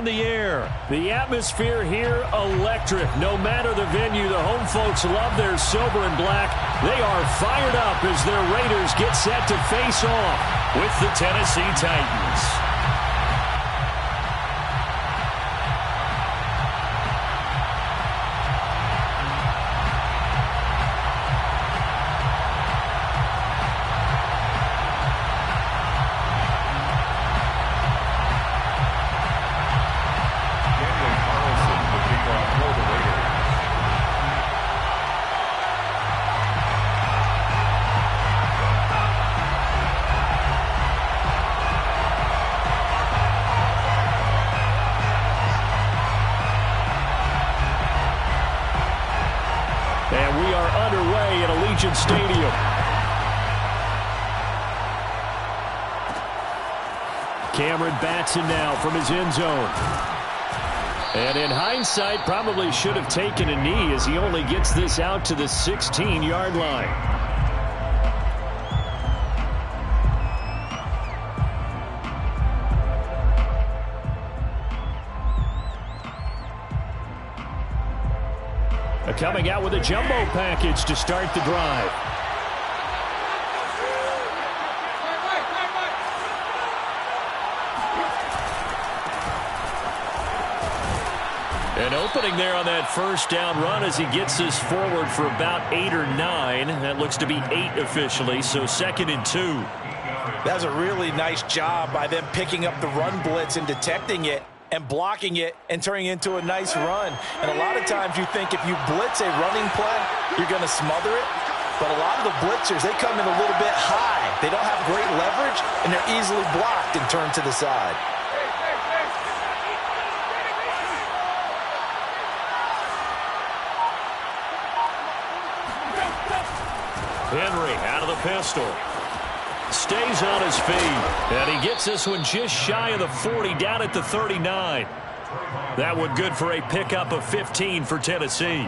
The air. The atmosphere here, electric. No matter the venue, the home folks love their silver and black. They are fired up as their Raiders get set to face off with the Tennessee Titans. Stadium. Cameron Batson now from his end zone. And in hindsight, probably should have taken a knee as he only gets this out to the 16-yard line. Coming out with a jumbo package to start the drive. An opening there on that first down run as he gets this forward for about 8 or 9. That looks to be 8 officially, so 2nd and 2. That's a really nice job by them picking up the run blitz and detecting it, and blocking it and turning it into a nice run. And a lot of times you think if you blitz a running play, you're going to smother it. But a lot of the blitzers, they come in a little bit high. They don't have great leverage, and they're easily blocked and turned to the side. Henry out of the pistol. Stays on his feet, and he gets this one just shy of the 40, down at the 39. That one good for a pickup of 15 for Tennessee.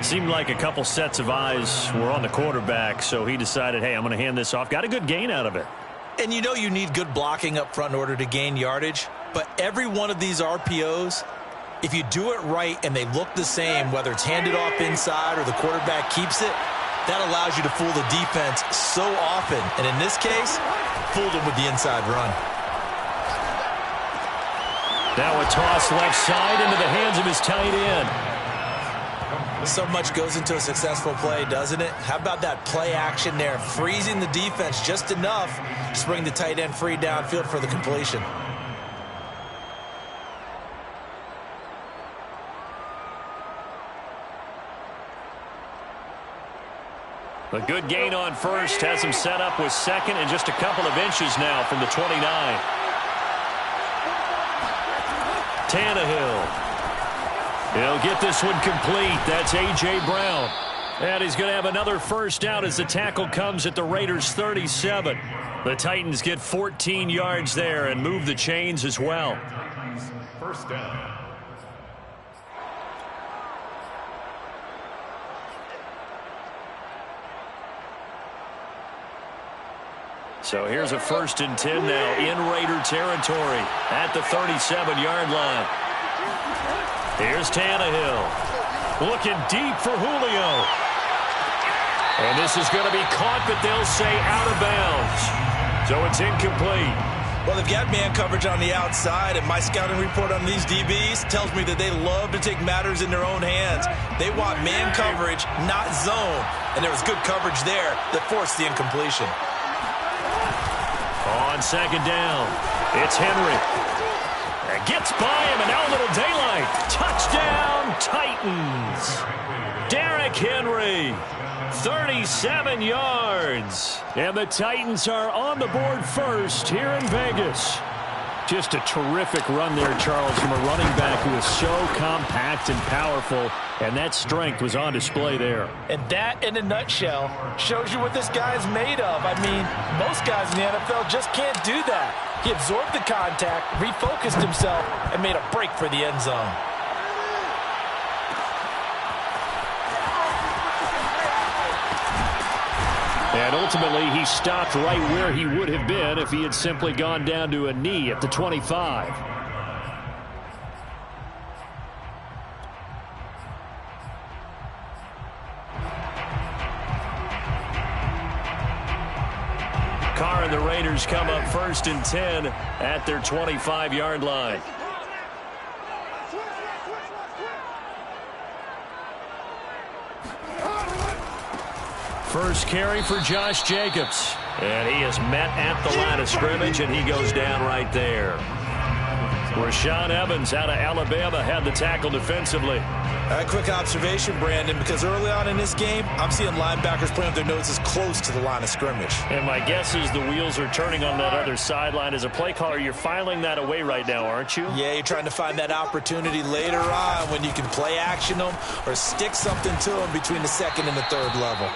Seemed like a couple sets of eyes were on the quarterback, so he decided, hey, I'm going to hand this off. Got a good gain out of it. And you know you need good blocking up front in order to gain yardage, but every one of these RPOs, if you do it right and they look the same, whether it's handed off inside or the quarterback keeps it, that allows you to fool the defense so often. And in this case, fooled him with the inside run. Now a toss left side into the hands of his tight end. So much goes into a successful play, doesn't it? How about that play action there? Freezing the defense just enough to bring the tight end free downfield for the completion. A good gain on first has him set up with 2nd and just a couple of inches now from the 29. Tannehill. He'll get this one complete. That's A.J. Brown. And he's going to have another first down as the tackle comes at the Raiders' 37. The Titans get 14 yards there and move the chains as well. First down. So here's a 1st and 10 now in Raider territory at the 37-yard line. Here's Tannehill. Looking deep for Julio. And this is going to be caught, but they'll say out of bounds. So it's incomplete. Well, they've got man coverage on the outside, and my scouting report on these DBs tells me that they love to take matters in their own hands. They want man coverage, not zone. And there was good coverage there that forced the incompletion. On 2nd down, it's Henry. It gets by him, and now a little daylight. Touchdown, Titans. Derrick Henry, 37 yards. And the Titans are on the board first here in Vegas. Just a terrific run there, Charles, from a running back who is so compact and powerful, and that strength was on display there. And that, in a nutshell, shows you what this guy's made of. I mean, most guys in the NFL just can't do that. He absorbed the contact, refocused himself, and made a break for the end zone. And ultimately, he stopped right where he would have been if he had simply gone down to a knee at the 25. and the Raiders come up 1st and 10 at their 25-yard line. First carry for Josh Jacobs. And he is met at the line of scrimmage, and he goes down right there. Rashaan Evans out of Alabama had the tackle defensively. A quick observation, Brandon, because early on in this game, I'm seeing linebackers playing with their noses close to the line of scrimmage. And my guess is the wheels are turning on that other sideline. As a play caller, you're filing that away right now, aren't you? Yeah, you're trying to find that opportunity later on when you can play action them or stick something to them between the second and the third level.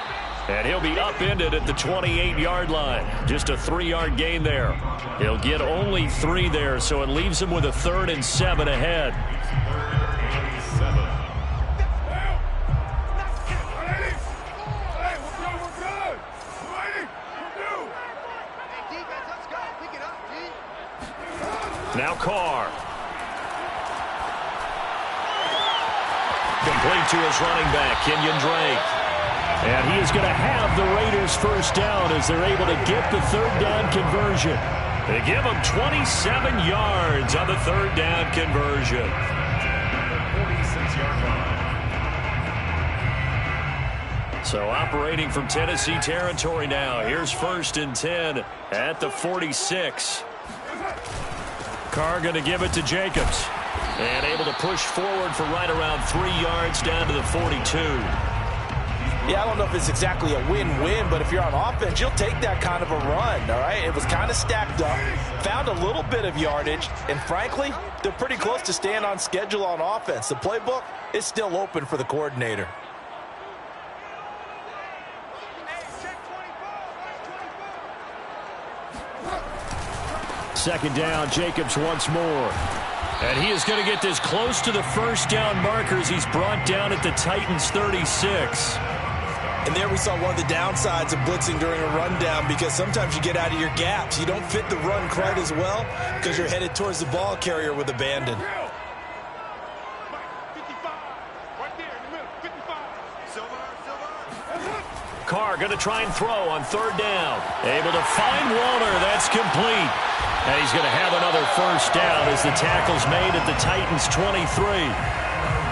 And he'll be upended at the 28-yard line. Just a 3-yard gain there. He'll get only 3 there, so it leaves him with a 3rd and 7 ahead. Now Carr. Complete to his running back, Kenyon Drake. And he is going to have the Raiders first down as they're able to get the 3rd down conversion. They give him 27 yards on the 3rd down conversion. 46-yard line. So operating from Tennessee territory now. Here's 1st and 10 at the 46. Carr going to give it to Jacobs. And able to push forward for right around 3 yards down to the 42. Yeah, I don't know if it's exactly a win-win, but if you're on offense, you'll take that kind of a run, all right? It was kind of stacked up, found a little bit of yardage, and frankly, they're pretty close to staying on schedule on offense. The playbook is still open for the coordinator. Second down, Jacobs once more. And he is going to get this close to the first down markers. He's brought down at the Titans' 36. And there we saw one of the downsides of blitzing during a rundown, because sometimes you get out of your gaps. You don't fit the run quite as well because you're headed towards the ball carrier with abandon. Carr going to try and throw on 3rd down. Able to find Waller. That's complete. And he's going to have another first down as the tackle's made at the Titans' 23.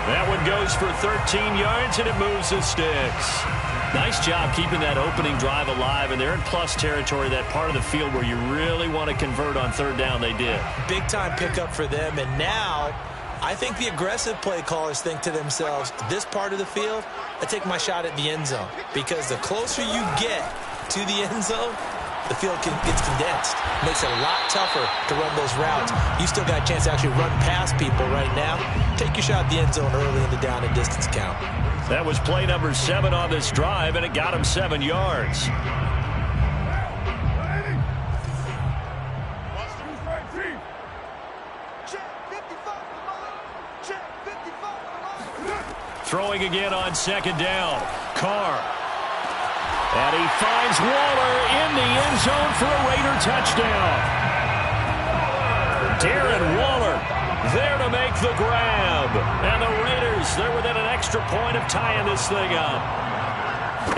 That one goes for 13 yards, and it moves the sticks. Nice job keeping that opening drive alive, and they're in plus territory, that part of the field where you really want to convert on 3rd down. They did. Big-time pickup for them, and now I think the aggressive play callers think to themselves, this part of the field, I take my shot at the end zone, because the closer you get to the end zone, the field gets condensed. Makes it a lot tougher to run those routes. You still got a chance to actually run past people right now. Take your shot at the end zone early in the down and distance count. That was play number 7 on this drive, and it got him 7 yards. Throwing again on 2nd down. Carr. And he finds Waller in the end zone for a Raider touchdown. Darren Waller there to make the grab. And the Raiders, they're within an extra point of tying this thing up.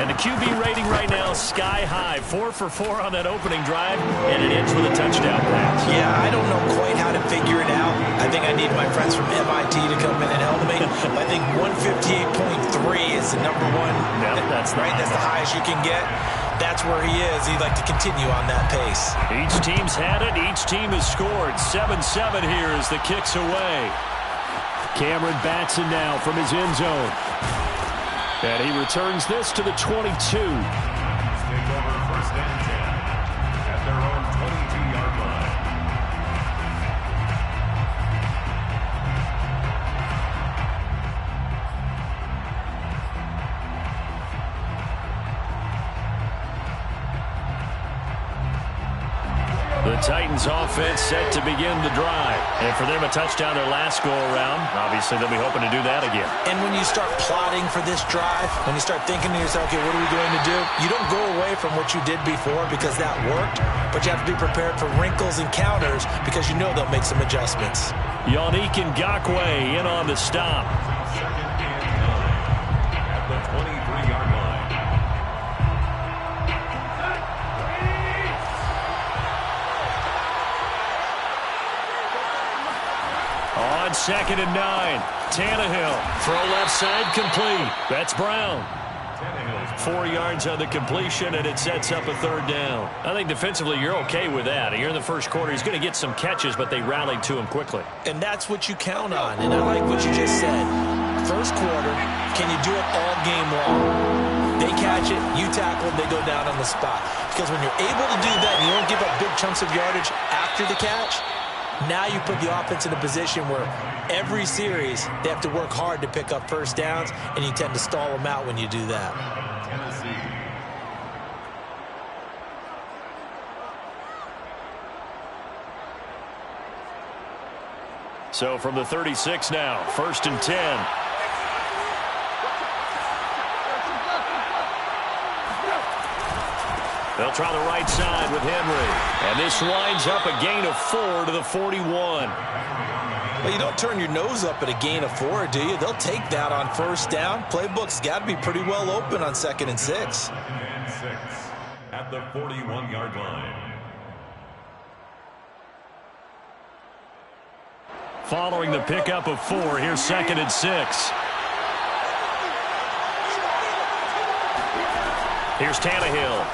And the QB rating right now sky high. 4 for 4 on that opening drive, and it ends with a touchdown pass. Yeah, I don't know quite how to figure it out. I think I need my friends from MIT to come in and help me. I think 158.3 is the number one. No, that's right. That's the highest you can get. That's where he is. He'd like to continue on that pace. Each team's had it. Each team has scored. 7-7 here as the kick's away. Cameron Batson now from his end zone. And he returns this to the 22. Take over 1st and 10 at their own 22-yard line. The Titans offense set to begin the drive. And for them, a touchdown their last go-around. Obviously, they'll be hoping to do that again. And when you start plotting for this drive, when you start thinking to yourself, okay, what are we going to do? You don't go away from what you did before because that worked, but you have to be prepared for wrinkles and counters because you know they'll make some adjustments. Yannick Ngakoue in on the stop. 2nd and 9 at the 23-yard line. On 2nd and 9, Tannehill. Throw left side complete. That's Brown. 4 yards on the completion, and it sets up a 3rd down. I think defensively you're okay with that. Here in the first quarter, he's going to get some catches, but they rallied to him quickly. And that's what you count on, and I like what you just said. First quarter, can you do it all game long? They catch it, you tackle them, they go down on the spot. Because when you're able to do that and you don't give up big chunks of yardage after the catch, now you put the offense in a position where every series they have to work hard to pick up first downs, and you tend to stall them out when you do that. So from the 36 now, 1st and 10. They'll try the right side with Henry. And this lines up a gain of 4 to the 41. Well, you don't turn your nose up at a gain of 4, do you? They'll take that on 1st down. Playbook's got to be pretty well open on 2nd and 6. 2nd and 6 at the 41-yard line. Following the pickup of 4, here's 2nd and 6. Here's Tannehill.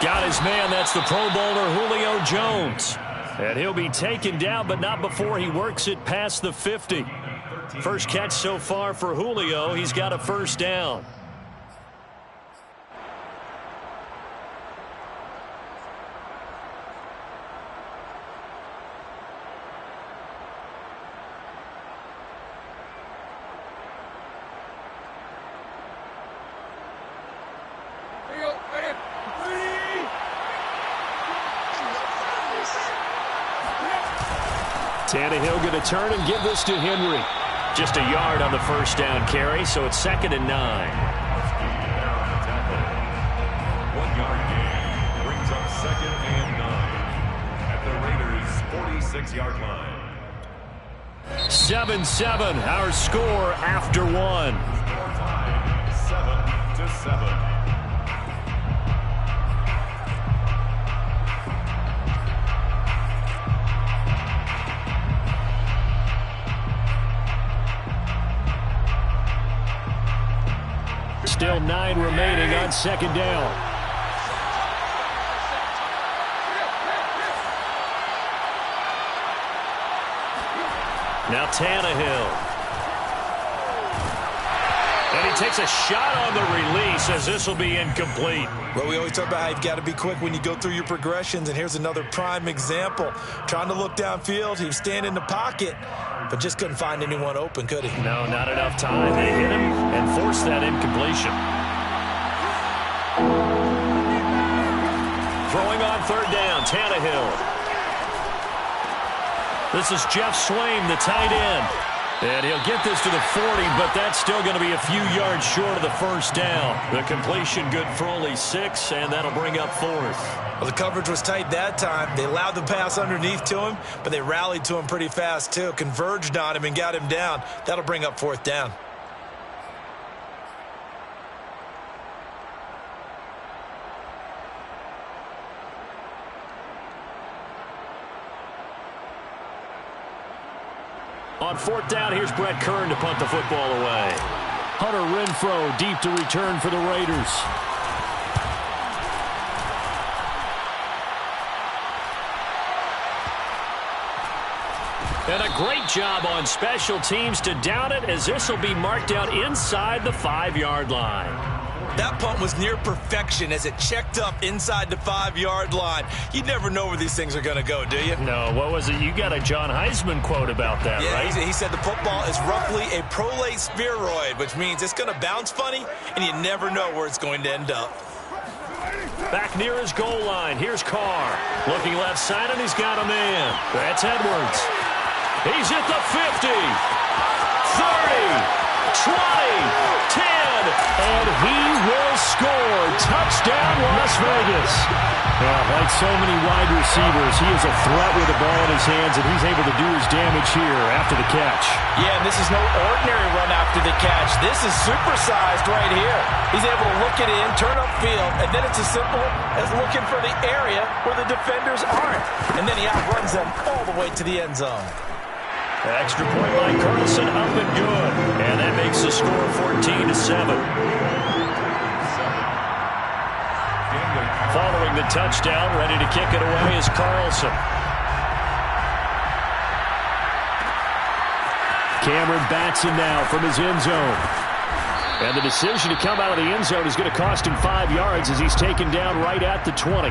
Got his man. That's the Pro Bowler Julio Jones. And he'll be taken down, but not before he works it past the 50. First catch so far for Julio. He's got a 1st down. Tannehill going to turn and give this to Henry. Just a yard on the 1st down carry, so it's 2nd and 9. 1-yard gain brings up 2nd and 9 at the Raiders' 46-yard line. 7-7, our score after 1. Score time, 7-7. Still 9 remaining on 2nd down. Now Tannehill. And he takes a shot on the release as this will be incomplete. Well, we always talk about how you've got to be quick when you go through your progressions, and here's another prime example. Trying to look downfield, he was standing in the pocket, but just couldn't find anyone open, could he? No, not enough time. They hit him and forced that incompletion. Throwing on 3rd down, Tannehill. This is Jeff Swaim, the tight end. And he'll get this to the 40, but that's still going to be a few yards short of the 1st down. The completion good for only 6, and that'll bring up 4th. Well, the coverage was tight that time. They allowed the pass underneath to him, but they rallied to him pretty fast, too. Converged on him and got him down. That'll bring up 4th down. On 4th down, here's Brett Kern to punt the football away. Hunter Renfrow deep to return for the Raiders. And a great job on special teams to down it, as this will be marked out inside the 5-yard line. That punt was near perfection as it checked up inside the 5-yard line. You never know where these things are going to go, do you? No, what was it? You got a John Heisman quote about that, right? He said the football is roughly a prolate spheroid, which means it's going to bounce funny, and you never know where it's going to end up. Back near his goal line, here's Carr. Looking left side, and he's got a man. That's Edwards. He's at the 50, 30, 20, 10. and he will score. Touchdown, Las Vegas. Like so many wide receivers, he is a threat with the ball in his hands, and he's able to do his damage here after the catch. Yeah, and this is no ordinary run after the catch. This is supersized right here. He's able to look it in, turn upfield, and then it's as simple as looking for the area where the defenders aren't. And then he outruns them all the way to the end zone. Extra point by Carlson, up and good. And that makes the score 14-7. Following the touchdown, ready to kick it away is Carlson. Cameron Batson now from his end zone. And the decision to come out of the end zone is going to cost him 5 yards as he's taken down right at the 20.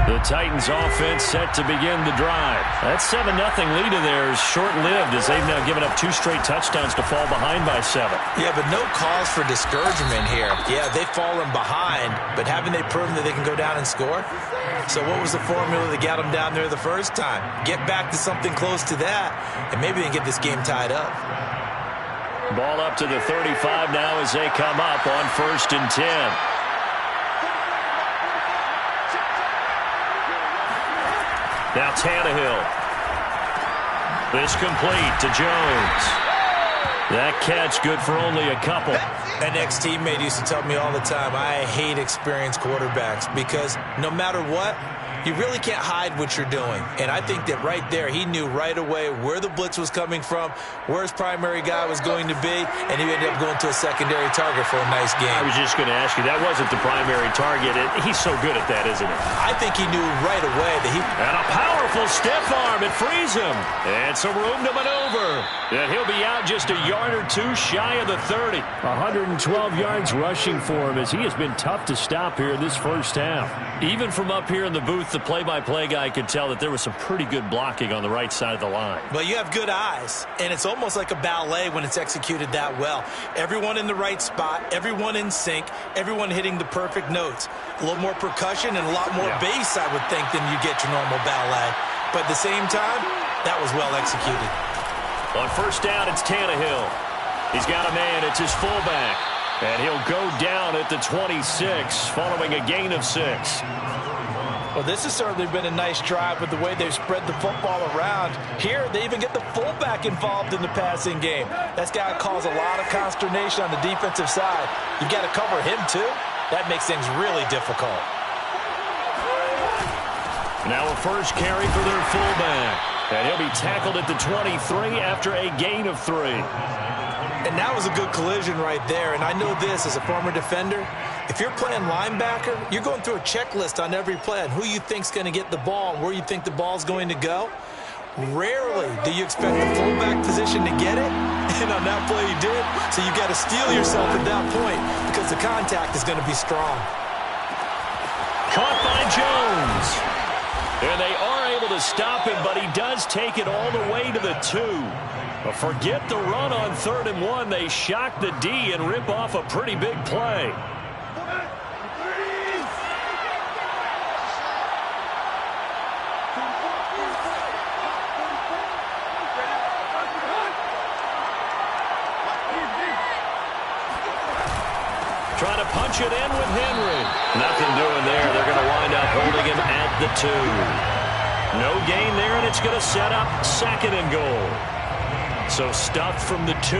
The Titans offense set to begin the drive. That 7-0 lead in there is short-lived as they've now given up 2 straight touchdowns to fall behind by 7. Yeah, but no cause for discouragement here. Yeah, they've fallen behind, but haven't they proven that they can go down and score? So what was the formula that got them down there the first time? Get back to something close to that, and maybe they can get this game tied up. Ball up to the 35 now as they come up on 1st and 10. Now Tannehill. This complete to Jones. That catch good for only a couple. An ex-teammate used to tell me all the time, I hate experienced quarterbacks because no matter what, you really can't hide what you're doing. And I think that right there, he knew right away where the blitz was coming from, where his primary guy was going to be, and he ended up going to a secondary target for a nice game. I was just going to ask you, that wasn't the primary target. He's so good at that, isn't he? I think he knew right away that he... And a powerful stiff arm. It frees him. And some room to maneuver. And he'll be out just a yard or two shy of the 30. 112 yards rushing for him as he has been tough to stop here in this first half. Even from up here in the booth, the play-by-play guy could tell that there was some pretty good blocking on the right side of the line. Well, you have good eyes, and it's almost like a ballet when it's executed that well. Everyone in the right spot, everyone in sync, everyone hitting the perfect notes. A little more percussion and a lot more bass, I would think, than you get your normal ballet. But at the same time, that was well executed. On 1st down, it's Tannehill. He's got a man. It's his fullback. And he'll go down at the 26 following a gain of 6. Well, this has certainly been a nice drive with the way they've spread the football around. Here, they even get the fullback involved in the passing game. That's got to cause a lot of consternation on the defensive side. You've got to cover him, too. That makes things really difficult. Now a first carry for their fullback. And he'll be tackled at the 23 after a gain of 3. And that was a good collision right there. And I know this as a former defender. If you're playing linebacker, you're going through a checklist on every play on who you think's going to get the ball and where you think the ball's going to go. Rarely do you expect the fullback position to get it. And on that play he did. So you got to steel yourself at that point because the contact is going to be strong. Caught by Jones. And they are able to stop him, but he does take it all the way to the 2. But forget the run on 3rd and 1. They shock the D and rip off a pretty big play. Trying to punch it in with Henry. Nothing doing there. They're going to wind up holding him at the 2. No gain there, and it's going to set up 2nd and goal. So stuffed from the 2,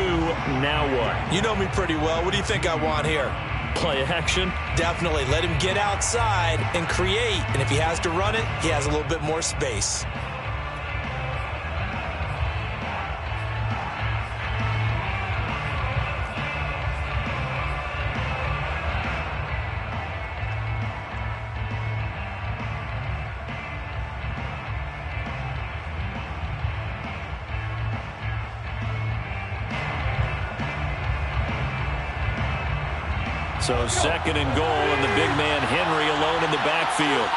now what? You know me pretty well. What do you think I want here? Play action? Definitely. Let him get outside and create. And if he has to run it, he has a little bit more space. So 2nd and goal, and the big man Henry alone in the backfield.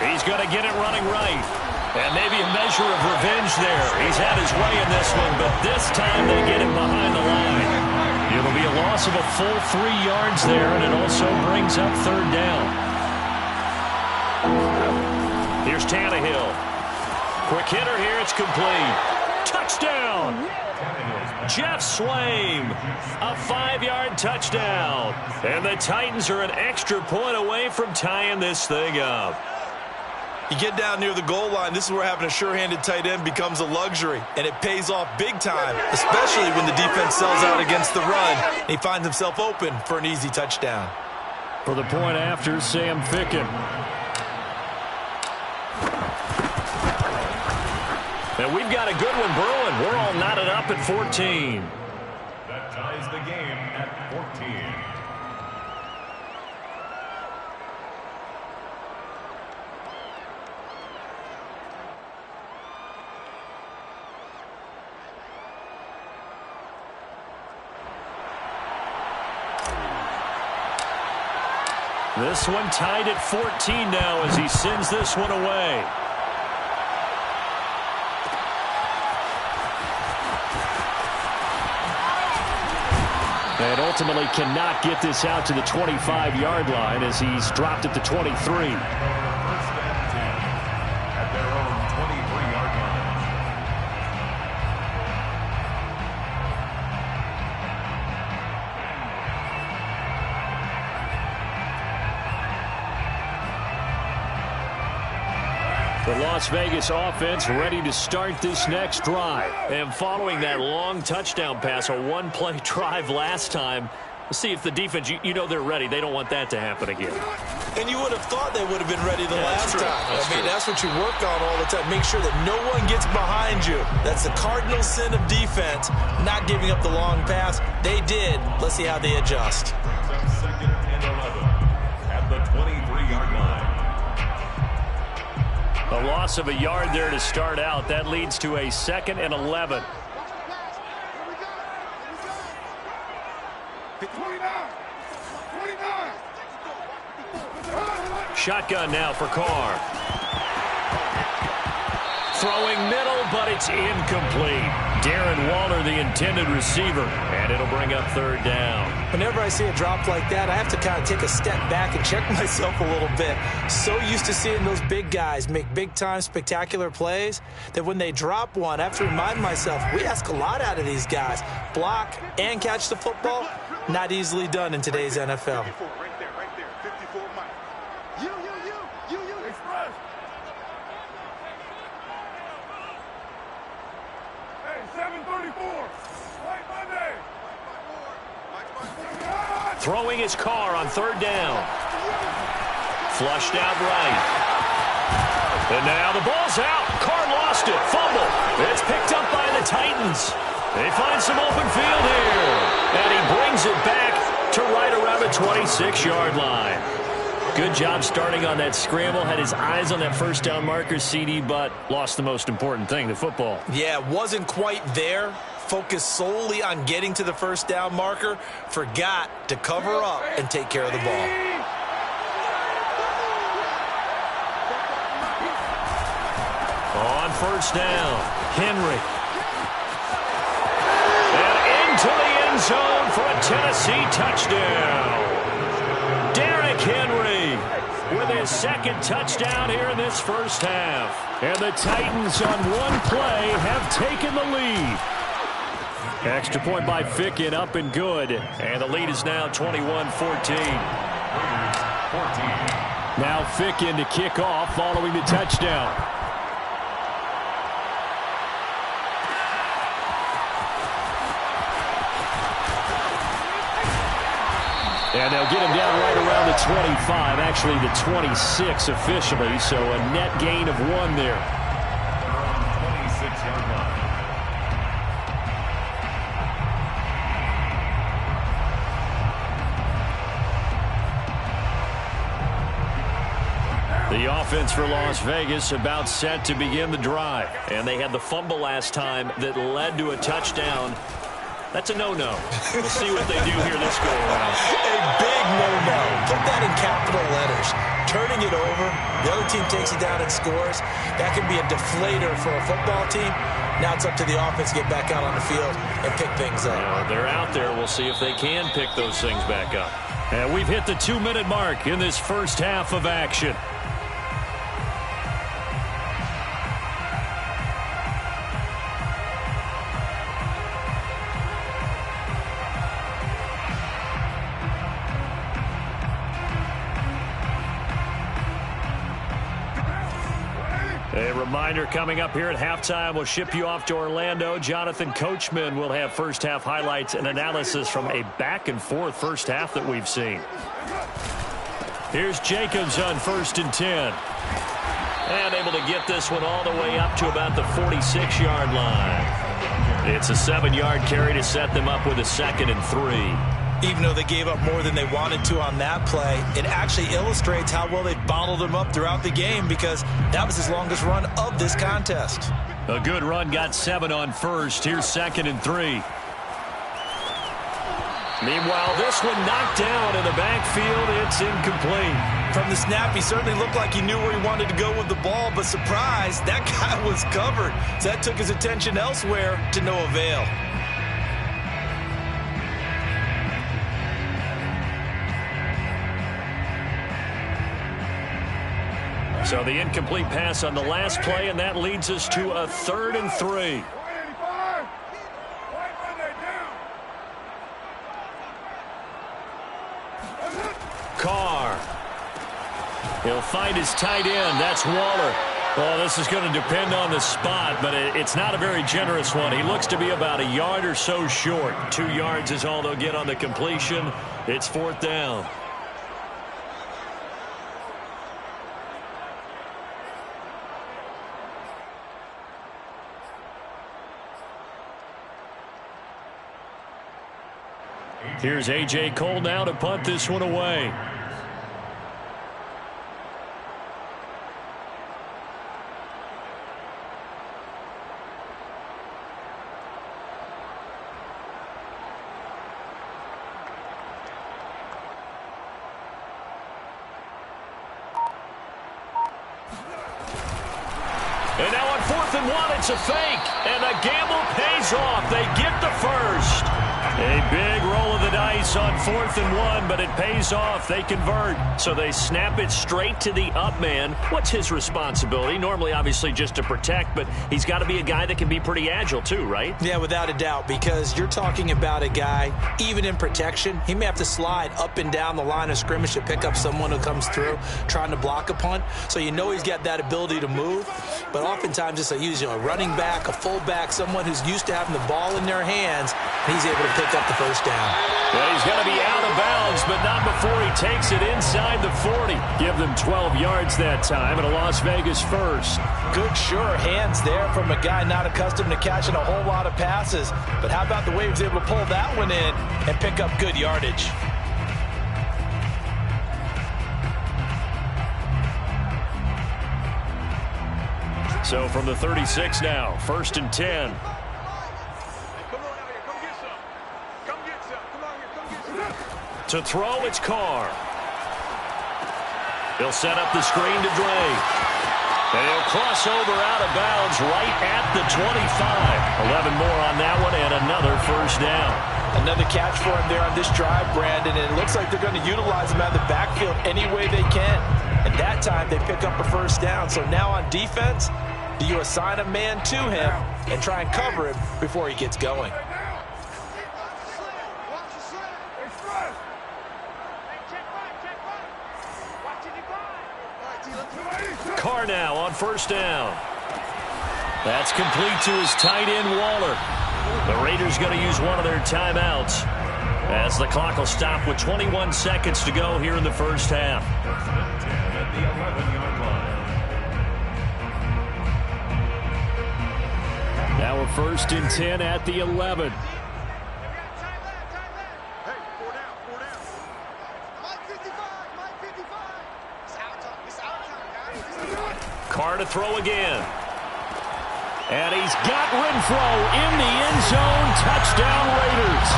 He's going to get it running right. And maybe a measure of revenge there. He's had his way in this one, but this time they get him behind the line. It'll be a loss loss of a full 3 yards there, and it also brings up third down. Here's Tannehill. Quick hitter here. It's complete. Touchdown. Jeff Swaim. A 5-yard touchdown. And the Titans are an extra point away from tying this thing up. You get down near the goal line, this is where having a sure-handed tight end becomes a luxury, and it pays off big time, especially when the defense sells out against the run, and he finds himself open for an easy touchdown. For the point after, Sam Ficken. And we've got a good one brewing. We're all knotted up at 14. That ties the game at 14. This one tied at 14 now as he sends this one away. And ultimately cannot get this out to the 25-yard line as he's dropped at the 23. First and 10 at their own 23-yard line. The Las Vegas offense ready to start this next drive. And following that long touchdown pass, a one-play drive last time, let's see if the defense, you know they're ready. They don't want that to happen again. And you would have thought they would have been ready the last true. time. That's true. That's what you work on all the time. Make sure that no one gets behind you. That's the cardinal sin of defense, not giving up the long pass. They did. Let's see how they adjust. Second and 11 at the 23-yard line. A loss of a yard there to start out. That leads to a 2nd and 11. Shotgun now for Carr. Throwing middle, but it's incomplete. Darren Waller, the intended receiver, and it'll bring up third down. Whenever I see a drop like that, I have to kind of take a step back and check myself a little bit. So used to seeing those big guys make big-time, spectacular plays that when they drop one, I have to remind myself, we ask a lot out of these guys. Block and catch the football, not easily done in today's NFL. Right there, 54 Mike. You, Express. Hey, 734. White Monday. Throwing his Carr on third down. Flushed out right. And now the ball's out. Carr lost it. Fumble. It's picked up by the Titans. They find some open field here. And he brings it back to right around the 26-yard line. Good job starting on that scramble. Had his eyes on that first down marker, CD, but lost the most important thing, the football. Yeah, wasn't quite there. Focused solely on getting to the first down marker. Forgot to cover up and take care of the ball. On first down, Henry. And into the end zone for a Tennessee touchdown. Derrick Henry with his second touchdown here in this first half. And the Titans on one play have taken the lead. Extra point by Ficken, up and good. And the lead is now 21-14. Now Ficken to kick off following the touchdown. And they'll get him down right around the 25, actually the 26 officially, so a net gain of 1 there. 26-yard line. The offense for Las Vegas about set to begin the drive. And they had the fumble last time that led to a touchdown. That's a no-no. We'll see what they do here this go-around. A big no-no. Put that in capital letters. turning it over, the other team takes it down and scores. That can be a deflator for a football team. Now it's up to the offense to get back out on the field and pick things up. They're out there. We'll see if they can pick those things back up. And we've hit the 2-minute mark in this first half of action. A reminder coming up here at halftime. We'll ship you off to Orlando. Jonathan Coachman will have first half highlights and analysis from a back-and-forth first half that we've seen. Here's Jacobs on 1st and 10. And able to get this one all the way up to about the 46-yard line. It's a 7-yard carry to set them up with a 2nd and 3. Even though they gave up more than they wanted to on that play, it actually illustrates how well they bottled them up throughout the game, because that was his longest run of this contest. A good run, got 7 on first. Here's 2nd and 3. Meanwhile, this one knocked down in the backfield. It's incomplete. From the snap, he certainly looked like he knew where he wanted to go with the ball, but surprise, that guy was covered. So that took his attention elsewhere to no avail. So the incomplete pass on the last play, and that leads us to a 3rd and 3. Carr. He'll find his tight end. That's Waller. Well, this is going to depend on the spot, but it's not a very generous one. He looks to be about a yard or so short. 2 yards is all they'll get on the completion. It's 4th down. Here's A.J. Cole now to punt this one away. And now on 4th and 1, it's a fake. And the gamble pays off. They get the first. A big roll of the dice on 4th and 1, but it pays off. They convert. So they snap it straight to the up man. What's his responsibility? Normally, obviously, just to protect, but he's got to be a guy that can be pretty agile too, right? Yeah, without a doubt, because you're talking about a guy, even in protection, he may have to slide up and down the line of scrimmage to pick up someone who comes through trying to block a punt. So you know he's got that ability to move, but oftentimes it's a running back, a fullback, someone who's used to having the ball in their hands, and he's able to pick up the first down. Well, he's got to be out of bounds, but not before he takes it inside the 40. Give them 12 yards that time, and a Las Vegas first. Good, sure hands there from a guy not accustomed to catching a whole lot of passes. But how about the way he was able to pull that one in and pick up good yardage? So from the 36 now, 1st and 10. To throw, it's Carr. He'll set up the screen to Dre. And he'll cross over out of bounds right at the 25. 11 more on that one and another first down. Another catch for him there on this drive, Brandon, and it looks like they're going to utilize him out of the backfield any way they can. And that time they pick up a first down. So now on defense, do you assign a man to him and try and cover him before he gets going? Carr now on first down. That's complete to his tight end, Waller. The Raiders going to use one of their timeouts as the clock will stop with 21 seconds to go here in the first half. At the 11-yard line. Now a 1st and 10 at the 11. Carr to throw again. And he's got Renfro in the end zone. Touchdown, Raiders.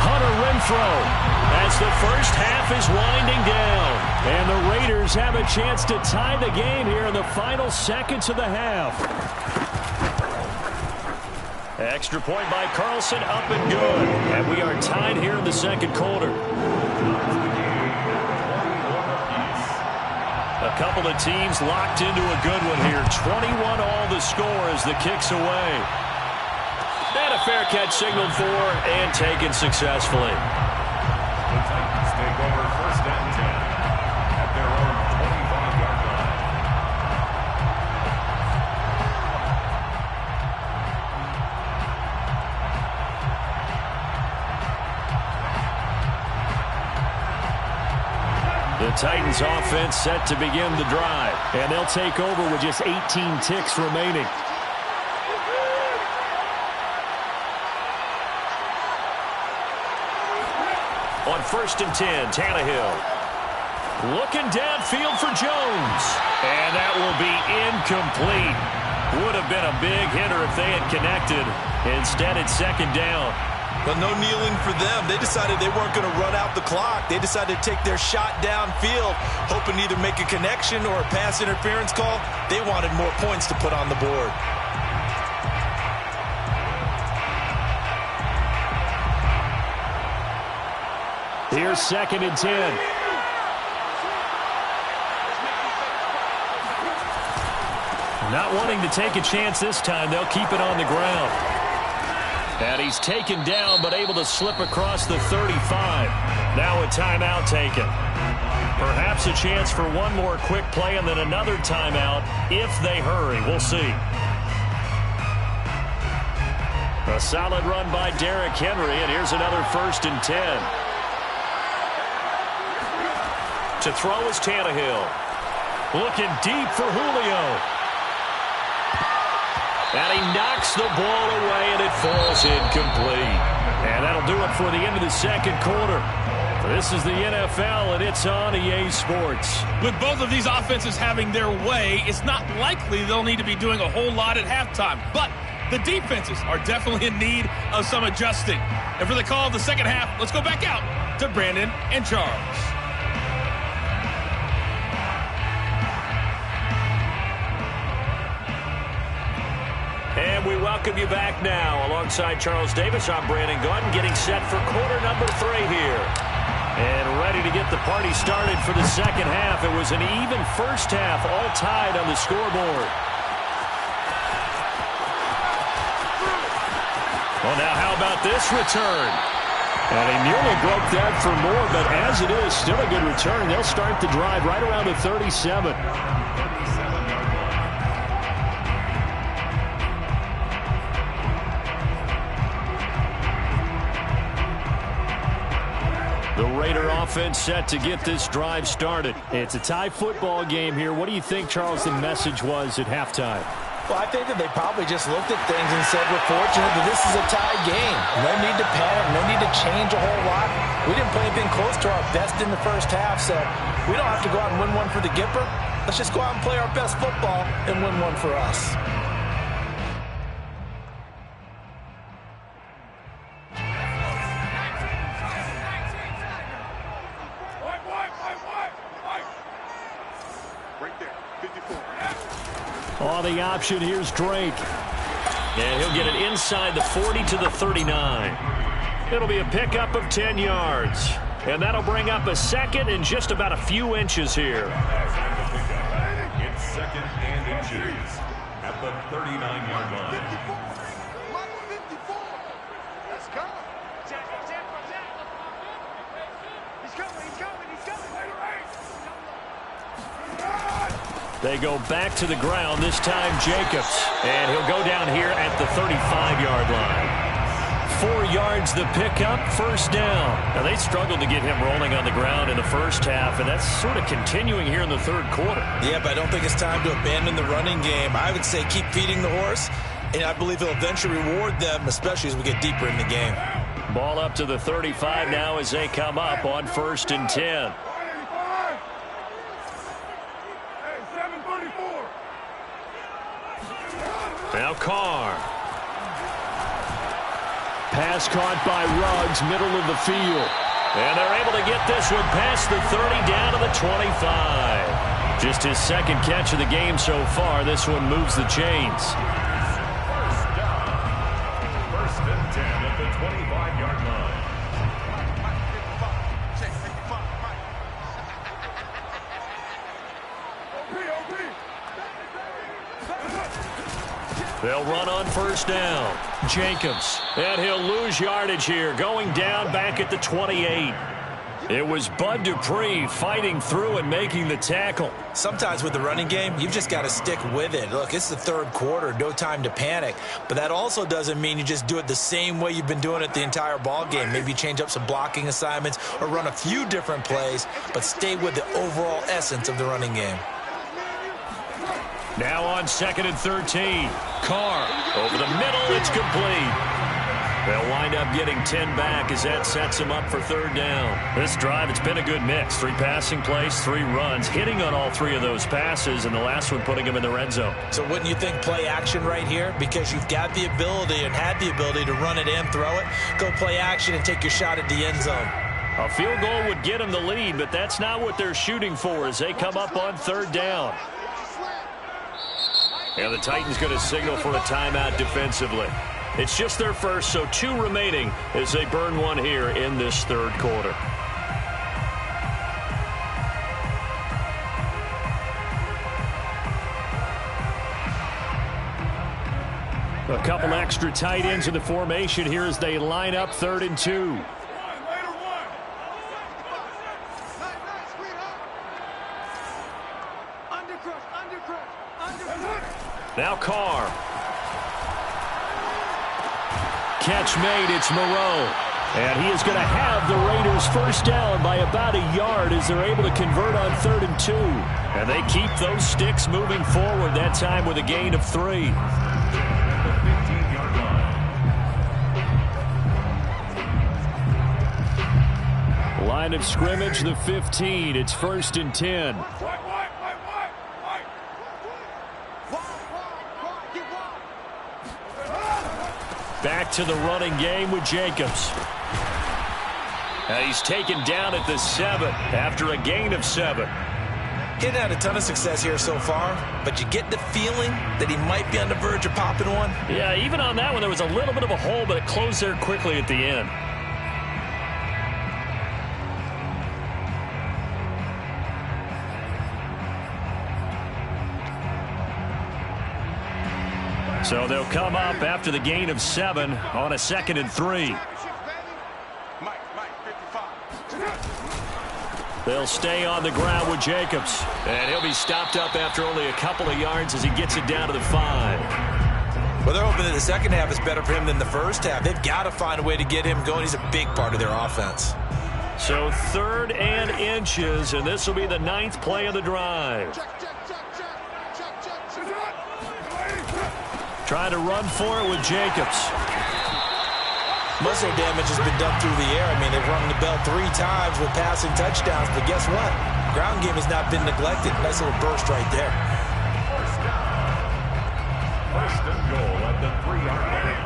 Hunter Renfro has as the first half is winding down. And the Raiders have a chance to tie the game here in the final seconds of the half. Extra point by Carlson, up and good. And we are tied here in the second quarter. A couple of teams locked into a good one here. 21 all the score as the kick's away. And a fair catch signaled for and taken successfully. The Titans take over first and 10 at their own 25-yard line. The Titans offense set to begin the drive. And they'll take over with just 18 ticks remaining. On first and 10, Tannehill. Looking downfield for Jones. And that will be incomplete. Would have been a big hitter if they had connected. Instead, it's second down. But no kneeling for them. They decided they weren't going to run out the clock. They decided to take their shot downfield, hoping to either make a connection or a pass interference call. They wanted more points to put on the board. Here's second and 10. Not wanting to take a chance this time, they'll keep it on the ground. And he's taken down, but able to slip across the 35. Now a timeout taken. Perhaps a chance for one more quick play and then another timeout if they hurry. We'll see. A solid run by Derrick Henry, and here's another first and 10. To throw is Tannehill. Looking deep for Julio. And he knocks the ball away, and it falls incomplete. And that'll do it for the end of the second quarter. This is the NFL, and it's on EA Sports. With both of these offenses having their way, it's not likely they'll need to be doing a whole lot at halftime. But the defenses are definitely in need of some adjusting. And for the call of the second half, let's go back out to Brandon and Charles. And we welcome you back now. Alongside Charles Davis, I'm Brandon Gaudin, getting set for quarter number 3 here. And ready to get the party started for the second half. It was an even first half, all tied on the scoreboard. Well, now how about this return? And he nearly broke that for more, but as it is, still a good return. They'll start the drive right around the 37. The Raider offense set to get this drive started. It's a tie football game here. What do you think, Charles, the message was at halftime? Well, I think that they probably just looked at things and said, we're fortunate that this is a tie game. No need to panic, no need to change a whole lot. We didn't play anything close to our best in the first half, so we don't have to go out and win one for the Gipper. Let's just go out and play our best football and win one for us. On the option, here's Drake. And he'll get it inside the 40 to the 39. It'll be a pickup of 10 yards. And that'll bring up a second and just about a few inches here. It's second and inches at the 39-yard line. 54. Let's go. He's coming. They go back to the ground, this time Jacobs. And he'll go down here at the 35-yard line. 4 yards the pickup, first down. Now, they struggled to get him rolling on the ground in the first half, and that's sort of continuing here in the third quarter. Yeah, but I don't think it's time to abandon the running game. I would say keep feeding the horse, and I believe he'll eventually reward them, especially as we get deeper in the game. Ball up to the 35 now as they come up on first and 10. Now Carr. Pass caught by Ruggs, middle of the field. And they're able to get this one past the 30 down to the 25. Just his second catch of the game so far. This one moves the chains. First and 10 at the 25-yard line. They'll run on first down. Jacobs. And he'll lose yardage here, going down back at the 28. It was Bud Dupree fighting through and making the tackle. Sometimes with the running game, you've just got to stick with it. Look, it's the third quarter, no time to panic. But that also doesn't mean you just do it the same way you've been doing it the entire ball game. Maybe change up some blocking assignments or run a few different plays, but stay with the overall essence of the running game. Now on 2nd and 13. Carr over the middle. It's complete. They'll wind up getting 10 back as that sets them up for third down. This drive, it's been a good mix. 3 passing plays, 3 runs, hitting on all 3 of those passes, and the last one putting them in the red zone. So wouldn't you think play action right here? Because you've got the ability and had the ability to run it and throw it. Go play action and take your shot at the end zone. A field goal would get them the lead, but that's not what they're shooting for as they come up on third down. And the Titans going to signal for a timeout defensively. It's just their first, so 2 remaining as they burn one here in this third quarter. A couple extra tight ends in the formation here as they line up 3rd and 2. Now Carr. Catch made, it's Moreau. And he is going to have the Raiders first down by about a yard as they're able to convert on 3rd and 2. And they keep those sticks moving forward, that time with a gain of 3. The 15-yard line. Line of scrimmage, the 15. It's 1st and 10. Back to the running game with Jacobs. And he's taken down at the 7 after a gain of 7. He hadn't had a ton of success here so far, but you get the feeling that he might be on the verge of popping one. Yeah, even on that one, there was a little bit of a hole, but it closed there quickly at the end. So they'll come up after the gain of 7 on a 2nd and 3. They'll stay on the ground with Jacobs. And he'll be stopped up after only a couple of yards as he gets it down to the 5. Well, they're hoping that the second half is better for him than the first half. They've got to find a way to get him going. He's a big part of their offense. So 3rd and inches, and this will be the 9th play of the drive. Trying to run for it with Jacobs. Most of their damage has been done through the air. I mean, they've rung the bell 3 times with passing touchdowns, but guess what? Ground game has not been neglected. Nice little burst right there. First and goal at the 3-yard line.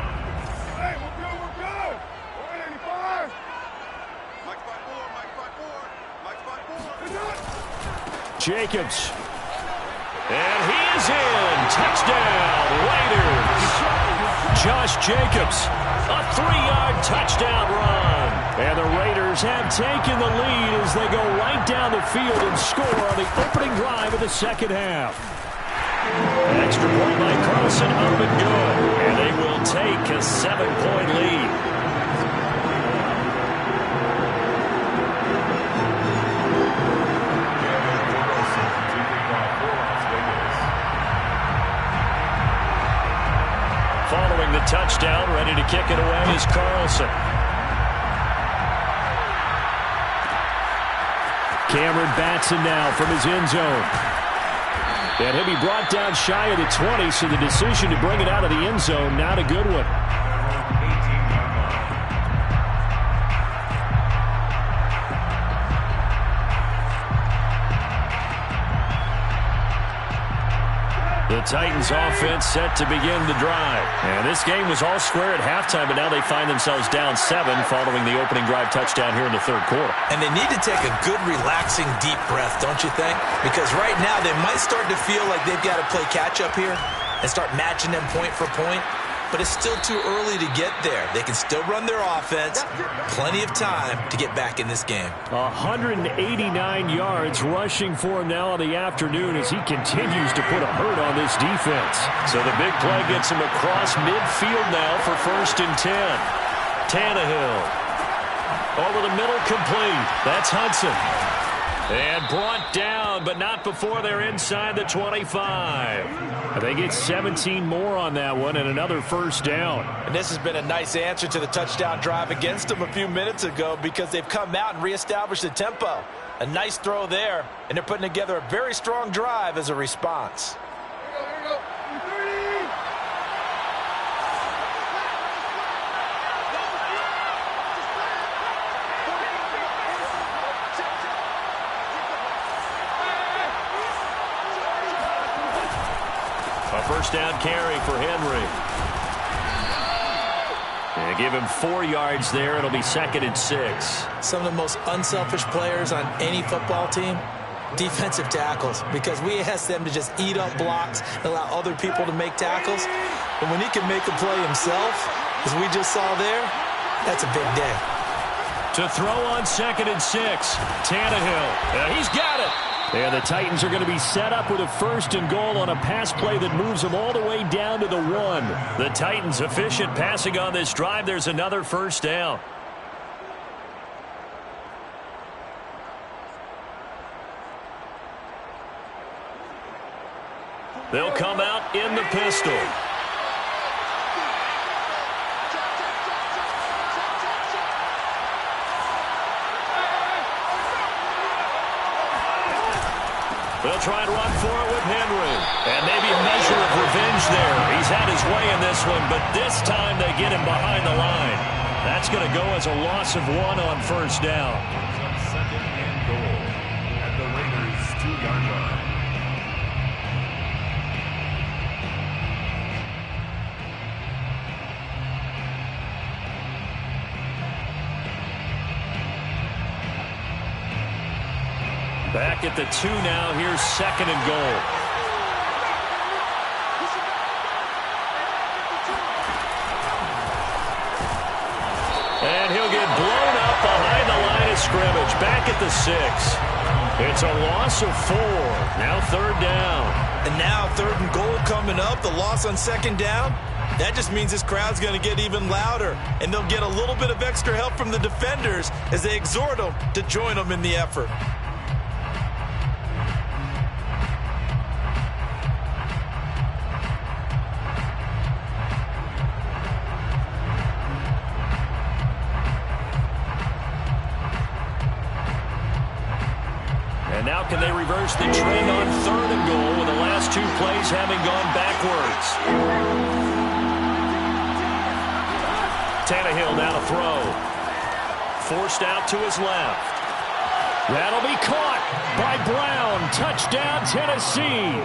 Hey, we're good. 185. Mike 5-4. Jacobs. And he is in. Touchdown, Raiders. Josh Jacobs, a 3-yard touchdown run. And the Raiders have taken the lead as they go right down the field and score on the opening drive of the second half. An extra point by Carlson up and good. And they will take a 7-point lead. Following the touchdown, ready to kick it away is Carlson. Cameron Batson now from his end zone. And he'll be brought down shy of the 20, so the decision to bring it out of the end zone, not a good one. The Titans offense set to begin the drive. And this game was all square at halftime, but now they find themselves down 7 following the opening drive touchdown here in the third quarter. And they need to take a good, relaxing, deep breath, don't you think? Because right now they might start to feel like they've got to play catch-up here and start matching them point for point. But it's still too early to get there. They can still run their offense. Plenty of time to get back in this game. 189 yards rushing for him now in the afternoon as he continues to put a hurt on this defense. So the big play gets him across midfield now for 1st and 10. Tannehill. Over the middle, complete. That's Hudson. And brought down, but not before they're inside the 25. They get 17 more on that one and another 1st down. And this has been a nice answer to the touchdown drive against them a few minutes ago because they've come out and reestablished the tempo. A nice throw there, and they're putting together a very strong drive as a response. Here we go. 30. A 1st down carry for Henry. And give him 4 yards there. It'll be 2nd and 6. Some of the most unselfish players on any football team, defensive tackles, because we ask them to just eat up blocks and allow other people to make tackles. But when he can make a play himself, as we just saw there, that's a big day. To throw on 2nd and 6. Tannehill. He's got it. And the Titans are going to be set up with a 1st and goal on a pass play that moves them all the way down to the 1. The Titans efficient passing on this drive. There's another 1st down. They'll come out in the pistol. They'll try and run for it with Henry. And maybe a measure of revenge there. He's had his way in this one, but this time they get him behind the line. That's going to go as a loss of 1 on 1st down. 2nd and goal at the Raiders' 2-yard line. Back at the 2 now. Here's 2nd and goal. And he'll get blown up behind the line of scrimmage. Back at the 6. It's a loss of 4. Now 3rd down. And now 3rd and goal coming up. The loss on 2nd down. That just means this crowd's going to get even louder. And they'll get a little bit of extra help from the defenders as they exhort them to join them in the effort. And now can they reverse the trend on 3rd and goal with the last 2 plays having gone backwards? Tannehill now to throw. Forced out to his left. That'll be caught by Brown. Touchdown, Tennessee.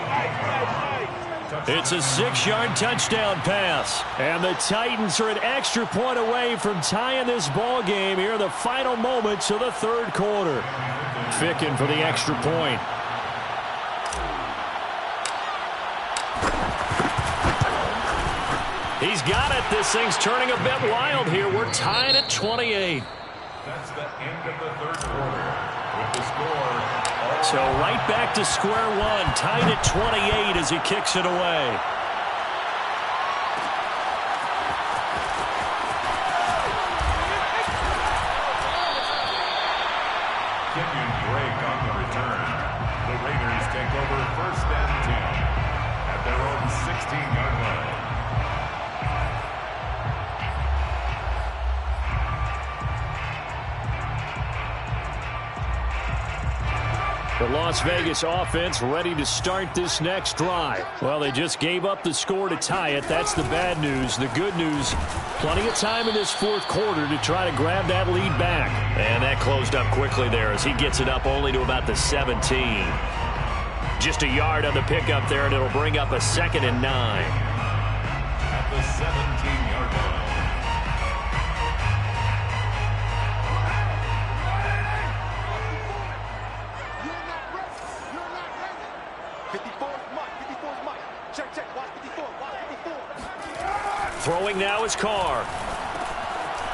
It's a 6-yard touchdown pass. And the Titans are an extra point away from tying this ball game here in the final moments of the 3rd quarter. Ficken for the extra point. He's got it. This thing's turning a bit wild here. We're tied at 28. That's the end of the 3rd quarter. With the score. So right back to square one. Tied at 28 as he kicks it away. Kenyon Drake on the return. The Raiders take over 1st and 10 at their own 16-yard line. The Las Vegas offense ready to start this next drive. Well, they just gave up the score to tie it. That's the bad news. The good news, plenty of time in this 4th quarter to try to grab that lead back. And that closed up quickly there as he gets it up only to about the 17. Just a yard on the pickup there, and it'll bring up a 2nd and 9. At the 17-yard line. Throwing now is Carr.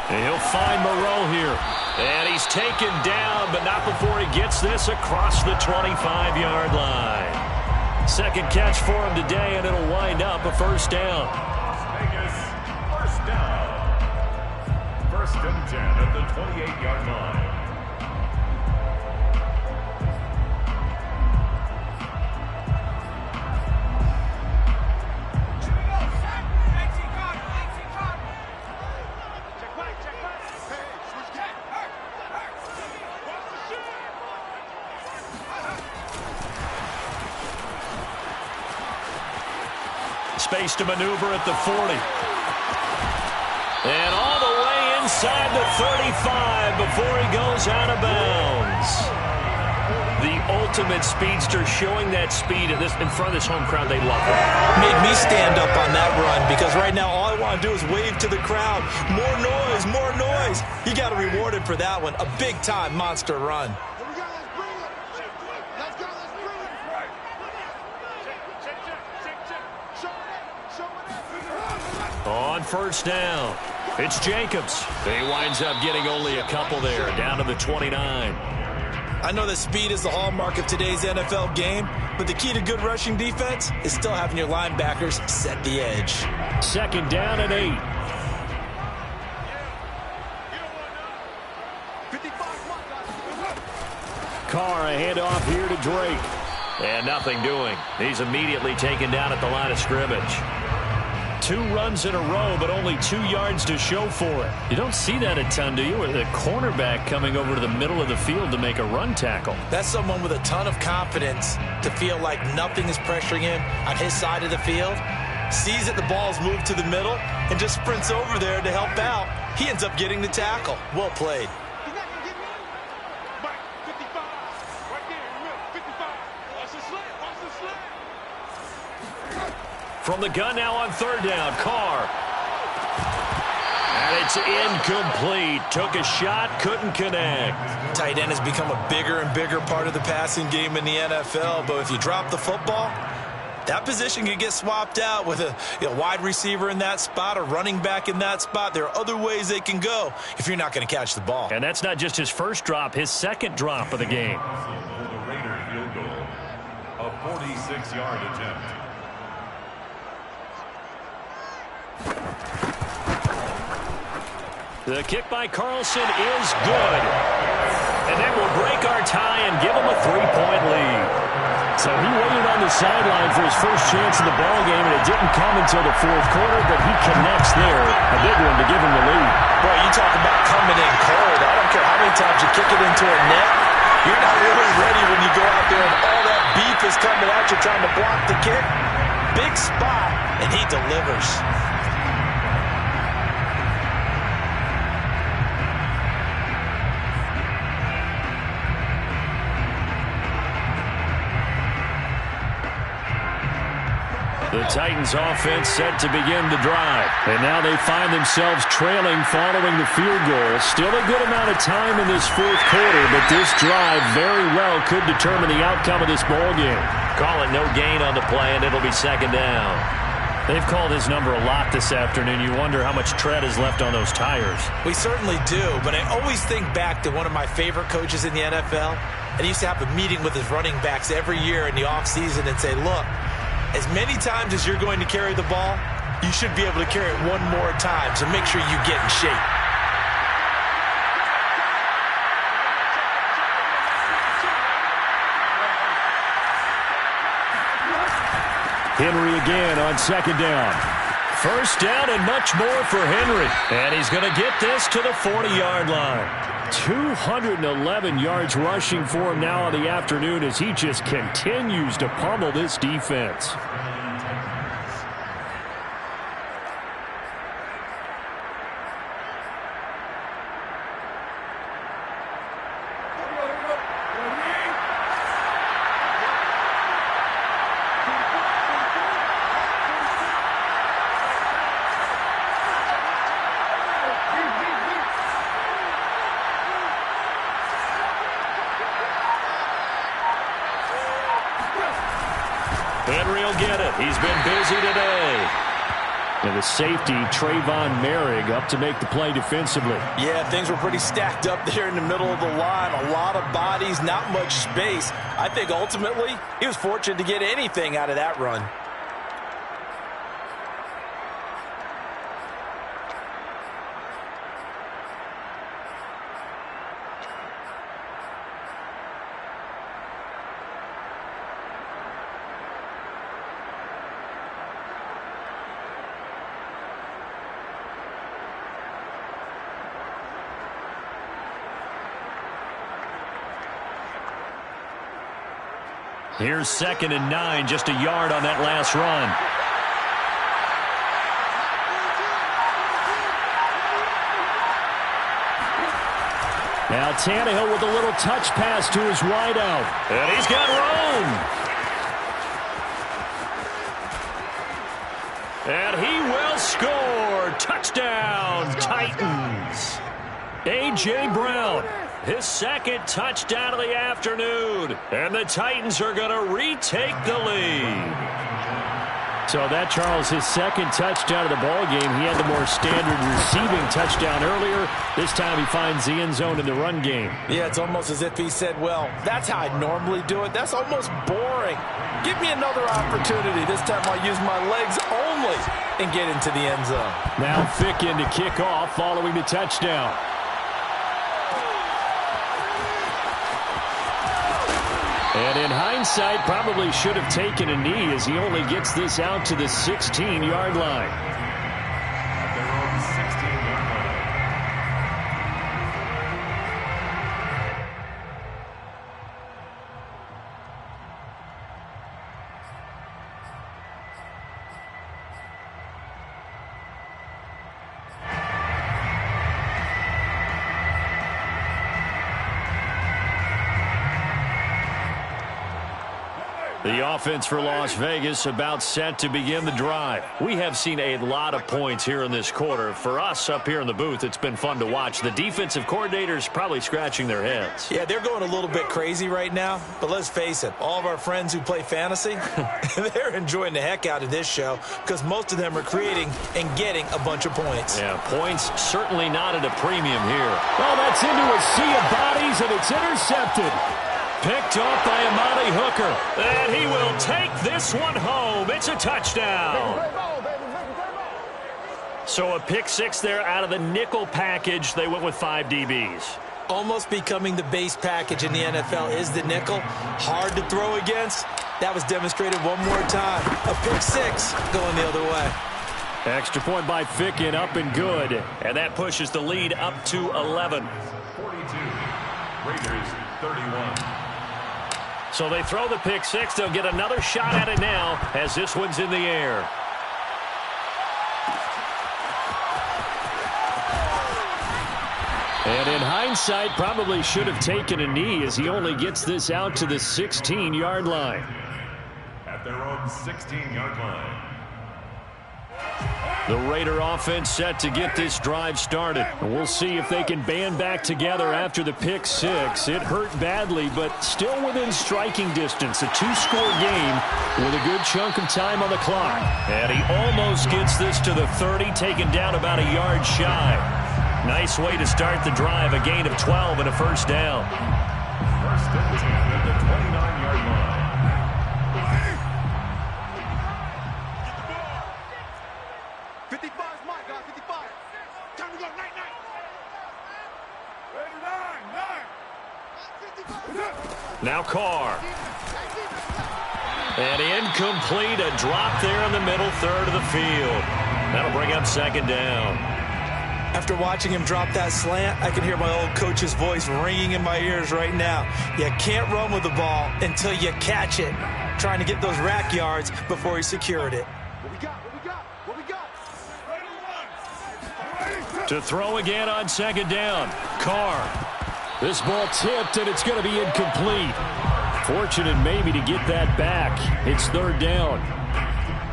And he'll find Moreau here. And he's taken down, but not before he gets this across the 25-yard line. Second catch for him today, and it'll wind up a first down. Las Vegas, first down. 1st and 10 at the 28-yard line. Space to maneuver at the 40. And all the way inside the 35 before he goes out of bounds. The ultimate speedster, showing that speed in front of this home crowd. They love it. Made me stand up on that run because right now all I want to do is wave to the crowd. More noise, more noise. You got to reward him for that one. A big-time monster run. On first down, it's Jacobs. He winds up getting only a couple there, down to the 29. I know that speed is the hallmark of today's NFL game, but the key to good rushing defense is still having your linebackers set the edge. 2nd down and 8. Carr, a handoff here to Drake. And nothing doing. He's immediately taken down at the line of scrimmage. 2 runs in a row, but only 2 yards to show for it. You don't see that a ton, do you? With a cornerback coming over to the middle of the field to make a run tackle. That's someone with a ton of confidence to feel like nothing is pressuring him on his side of the field. Sees that the ball's moved to the middle and just sprints over there to help out. He ends up getting the tackle. Well played. From the gun now on 3rd down, Carr. And it's incomplete. Took a shot, couldn't connect. Tight end has become a bigger and bigger part of the passing game in the NFL, but if you drop the football, that position can get swapped out with a wide receiver in that spot, a running back in that spot. There are other ways they can go if you're not going to catch the ball. And that's not just his first drop, his 2nd drop of the game. For the Raider field goal, a 46-yard attempt. The kick by Carlson is good. And that will break our tie and give him a 3-point lead. So he waited on the sideline for his first chance in the ballgame, and it didn't come until the 4th quarter, but he connects there. A big one to give him the lead. Boy, you talk about coming in cold. I don't care how many times you kick it into a net. You're not really ready when you go out there and all that beef is coming at you trying to block the kick. Big spot, and he delivers. The Titans offense set to begin the drive. And now they find themselves trailing following the field goal. Still a good amount of time in this 4th quarter, but this drive very well could determine the outcome of this ball game. Call it no gain on the play, and it'll be 2nd down. They've called his number a lot this afternoon. You wonder how much tread is left on those tires. We certainly do, but I always think back to one of my favorite coaches in the NFL. And he used to have a meeting with his running backs every year in the offseason and say, look, as many times as you're going to carry the ball, you should be able to carry it one more time, so make sure you get in shape. Henry again on 2nd down. First down and much more for Henry. And he's going to get this to the 40-yard line. 211 yards rushing for him now in the afternoon as he just continues to pummel this defense. Henry will get it. He's been busy today. And the safety, Trayvon Merrick, up to make the play defensively. Yeah, things were pretty stacked up there in the middle of the line. A lot of bodies, not much space. I think ultimately he was fortunate to get anything out of that run. Here's 2nd and 9, just a yard on that last run. Now Tannehill with a little touch pass to his wideout. And he's got room. And he will score. Touchdown, Titans. A.J. Brown. His 2nd touchdown of the afternoon. And the Titans are going to retake the lead. So that, Charles, his 2nd touchdown of the ball game. He had the more standard receiving touchdown earlier. This time he finds the end zone in the run game. Yeah, it's almost as if he said, well, that's how I normally do it. That's almost boring. Give me another opportunity. This time I'll use my legs only and get into the end zone. Now Ficken to kick off following the touchdown. And in hindsight, probably should have taken a knee as he only gets this out to the 16-yard line. At their own 16-yard line. The offense for Las Vegas about set to begin the drive. We have seen a lot of points here in this quarter. For us up here in the booth, it's been fun to watch. The defensive coordinators probably scratching their heads. Yeah, they're going a little bit crazy right now, but let's face it, all of our friends who play fantasy, they're enjoying the heck out of this show because most of them are creating and getting a bunch of points. Yeah, points certainly not at a premium here. Well, that's into a sea of bodies, and it's intercepted. Picked off by Amani Hooker. And he will take this one home. It's a touchdown. So a pick 6 there out of the nickel package. They went with 5 DBs. Almost becoming the base package in the NFL is the nickel. Hard to throw against. That was demonstrated one more time. A pick 6 going the other way. Extra point by Ficken, up and good. And that pushes the lead up to 11. 42. Raiders 31. So they throw the pick 6. They'll get another shot at it now as this one's in the air. And in hindsight, probably should have taken a knee as he only gets this out to the 16-yard line. At their own 16-yard line. The Raider offense set to get this drive started. And we'll see if they can band back together after the pick 6. It hurt badly, but still within striking distance. A 2-score game with a good chunk of time on the clock. And he almost gets this to the 30, taken down about a yard shy. Nice way to start the drive, a gain of 12 and a first down. First and 10 at the 29-yard line. 55 is my guy, 55. Time to go, night. Now Carr. And incomplete, a drop there in the middle third of the field. That'll bring up second down. After watching him drop that slant, I can hear my old coach's voice ringing in my ears right now. You can't run with the ball until you catch it. Trying to get those rack yards before he secured it. What we got? To throw again on second down. Carr. This ball tipped, and it's going to be incomplete. Fortunate maybe to get that back. It's third down.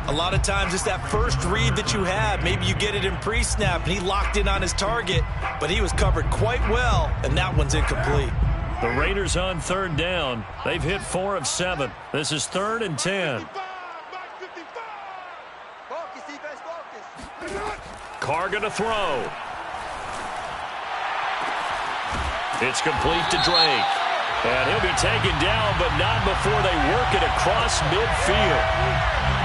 A lot of times it's that first read that you have. Maybe you get it in pre-snap, and he locked in on his target, but he was covered quite well, and that one's incomplete. The Raiders on third down. They've hit 4 of 7. This is 3rd and 10. Carr going to throw. It's complete to Drake. And he'll be taken down, but not before they work it across midfield.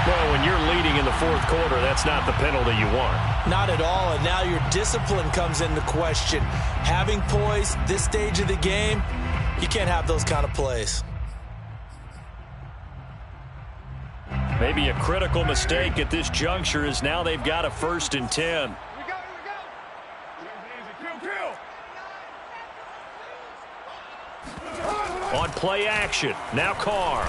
Well, when you're leading in the fourth quarter, that's not the penalty you want. Not at all, and now your discipline comes into question. Having poise this stage of the game, you can't have those kind of plays. Maybe a critical mistake at this juncture is now they've got a 1st and 10. On play action, now Carr.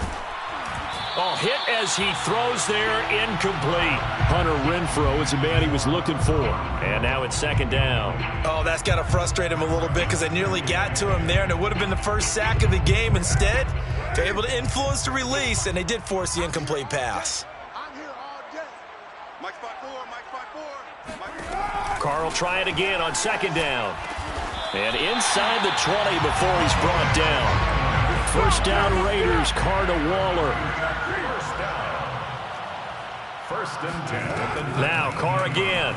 Oh, hit as he throws there, incomplete. Hunter Renfrow is the man he was looking for. And now it's 2nd down. Oh, that's got to frustrate him a little bit because they nearly got to him there, and it would have been the first sack of the game. Instead, they're able to influence the release, and they did force the incomplete pass. I'm here all day. Mike 5-4, Mike 5-4. Carr will try it again on 2nd down. And inside the 20 before he's brought down. 1st down Raiders, Carr to Waller. 1st and 10. Now Carr again.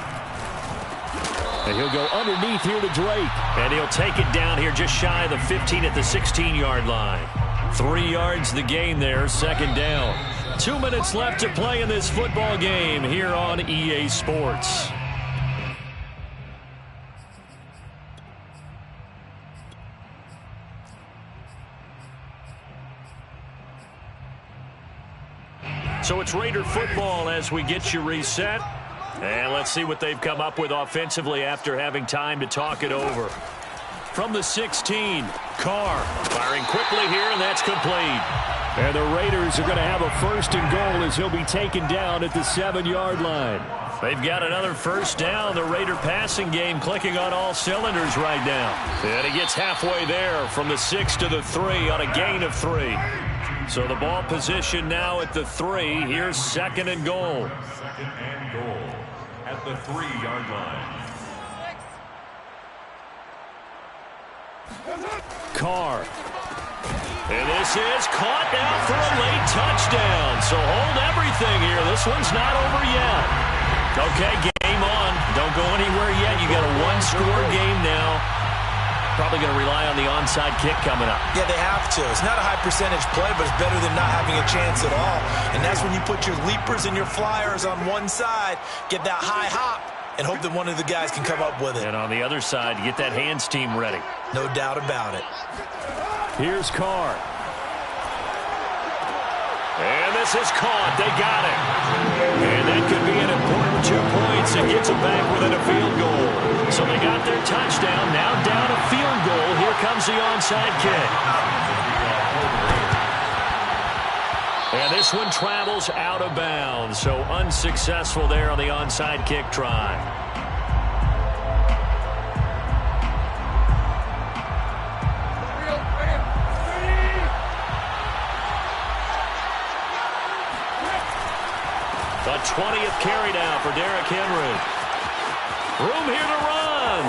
And he'll go underneath here to Drake. And he'll take it down here just shy of the 15 at the 16-yard line. 3 yards the gain there, 2nd down. 2 minutes left to play in this football game here on EA Sports. So it's Raider football as we get you reset. And let's see what they've come up with offensively after having time to talk it over. From the 16, Carr firing quickly here, and that's complete. And the Raiders are going to have a 1st and goal as he'll be taken down at the 7-yard line. They've got another 1st down. The Raider passing game clicking on all cylinders right now. And he gets halfway there from the 6 to the 3 on a gain of 3. So the ball position now at the 3. Here's 2nd and goal. 2nd and goal at the 3-yard line. Carr. And this is caught now for a late touchdown. So hold everything here. This one's not over yet. Okay, game on. Don't go anywhere yet. You got a 1-score game now. Probably going to rely on the onside kick coming up. Yeah, they have to. It's not a high percentage play, but it's better than not having a chance at all. And that's when you put your leapers and your flyers on one side, get that high hop, and hope that one of the guys can come up with it. And on the other side, get that hands team ready. No doubt about it. Here's Carr. And this is caught. They got it. And that could be an important 2 points and gets them back within a field goal. So they got their touchdown. Now down a field goal. Here comes the onside kick. And this one travels out of bounds. So unsuccessful there on the onside kick try. The 20th carry down for Derrick Henry. Room here to run.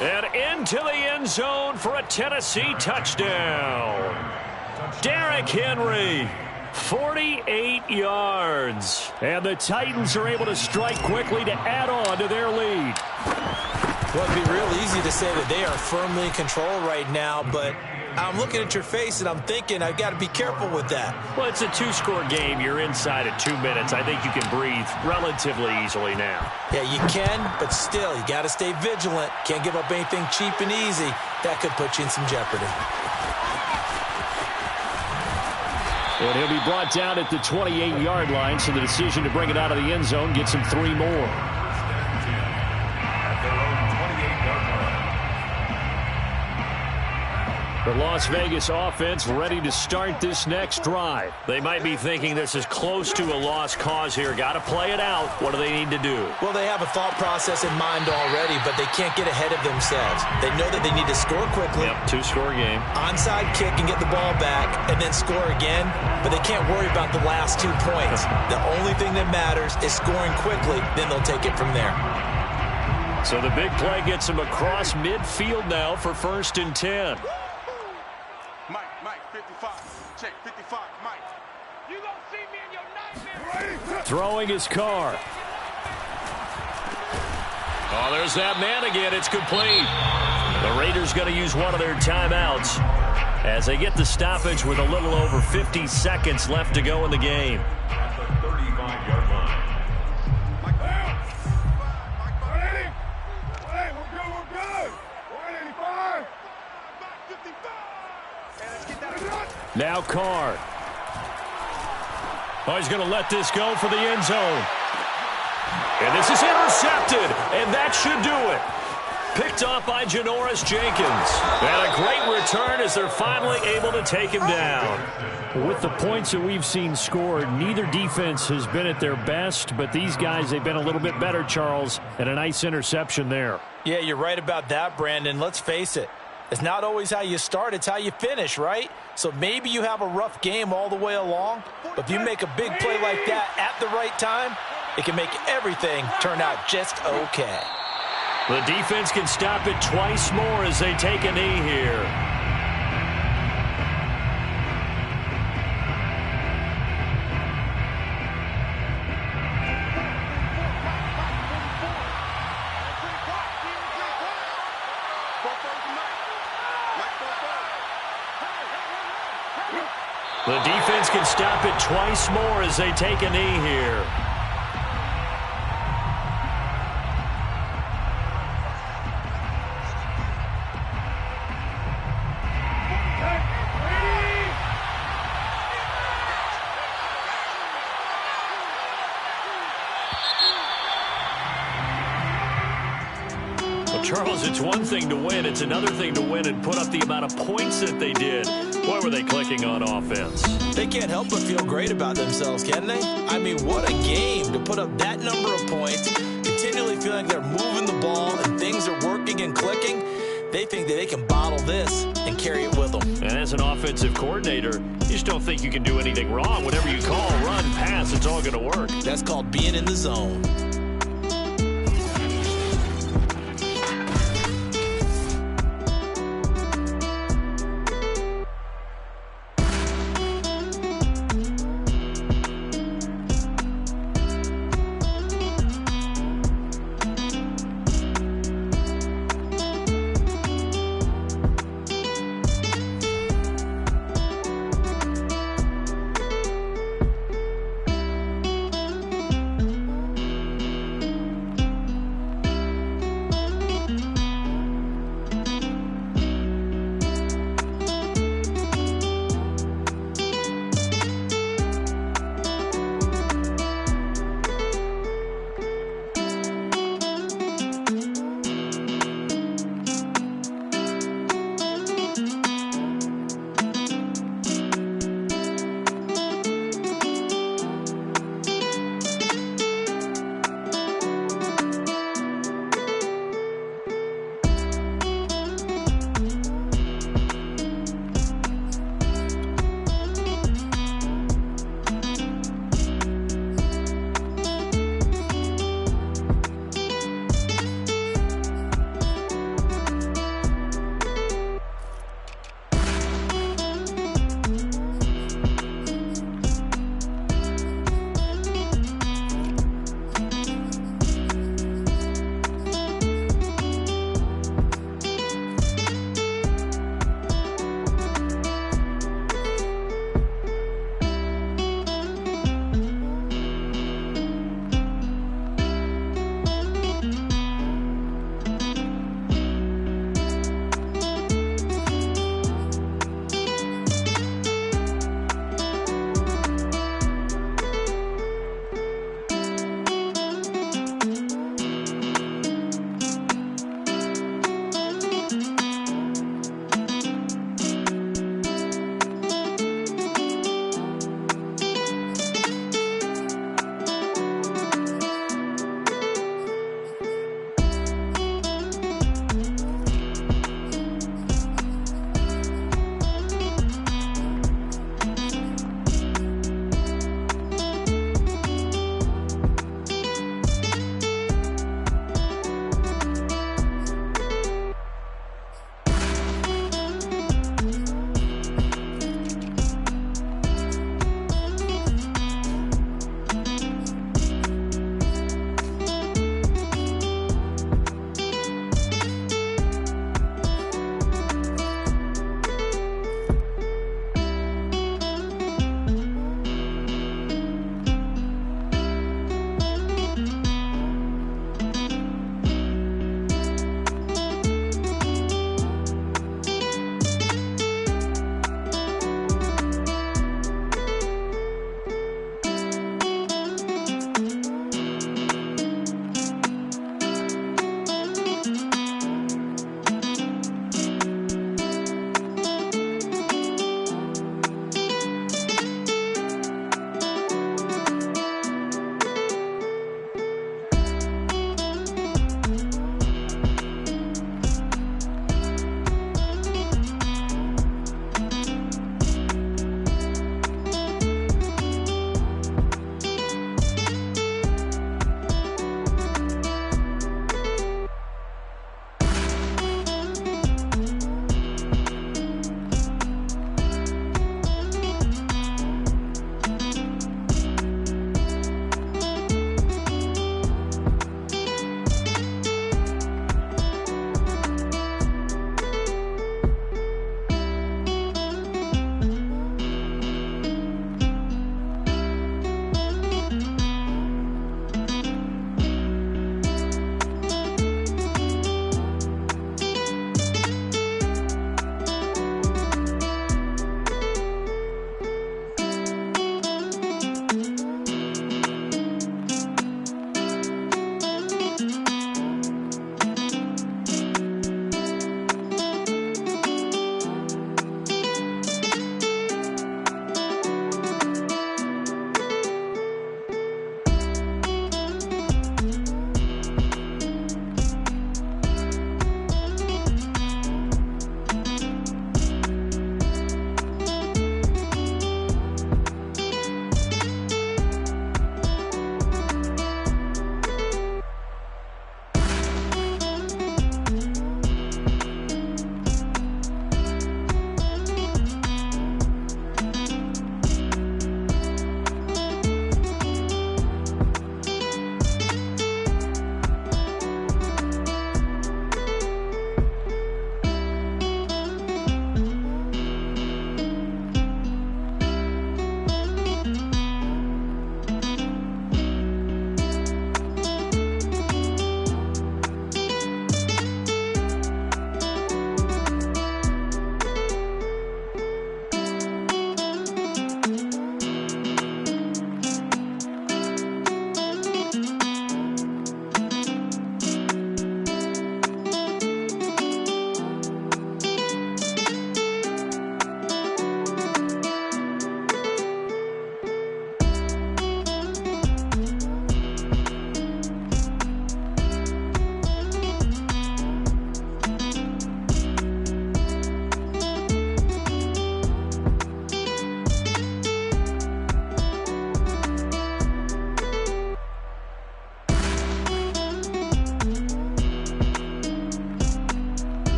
And into the end zone for a Tennessee touchdown. Derrick Henry, 48 yards. And the Titans are able to strike quickly to add on to their lead. Well, it'd be real easy to say that they are firmly in control right now, but I'm looking at your face and I'm thinking I've got to be careful with that. Well, it's a 2-score game. You're inside at 2 minutes. I think you can breathe relatively easily now. Yeah, you can, but still, you got to stay vigilant. Can't give up anything cheap and easy. That could put you in some jeopardy. And he'll be brought down at the 28-yard line, so the decision to bring it out of the end zone gets him 3 more. The Las Vegas offense ready to start this next drive. They might be thinking this is close to a lost cause here. Got to play it out. What do they need to do? Well, they have a thought process in mind already, but they can't get ahead of themselves. They know that they need to score quickly. Yep, 2-score game. Onside kick and get the ball back and then score again, but they can't worry about the last 2 points. The only thing that matters is scoring quickly, then they'll take it from there. So the big play gets them across midfield now for 1st and 10. Mike, 55. Check, 55, Mike. You gonna see me in your nightmare. Throwing his Carr. Oh, there's that man again. It's complete. The Raiders going to use one of their timeouts as they get the stoppage with a little over 50 seconds left to go in the game. At the 35-yard line. Now Carr. Oh, he's going to let this go for the end zone. And this is intercepted, and that should do it. Picked off by Janoris Jenkins. And a great return as they're finally able to take him down. With the points that we've seen scored, neither defense has been at their best, but these guys, they've been a little bit better, Charles, and a nice interception there. Yeah, you're right about that, Brandon. Let's face it. It's not always how you start, it's how you finish, right? So maybe you have a rough game all the way along, but if you make a big play like that at the right time, it can make everything turn out just okay. The defense can stop it twice more as they take a knee here. The defense can stop it twice more as they take a knee here. Charles, it's one thing to win. It's another thing to win and put up the amount of points that they did. Boy, were they clicking on offense. They can't help but feel great about themselves, can they? I mean, what a game to put up that number of points, continually feeling they're moving the ball and things are working and clicking. They think that they can bottle this and carry it with them. And as an offensive coordinator, you just don't think you can do anything wrong. Whatever you call, run, pass, it's all going to work. That's called being in the zone.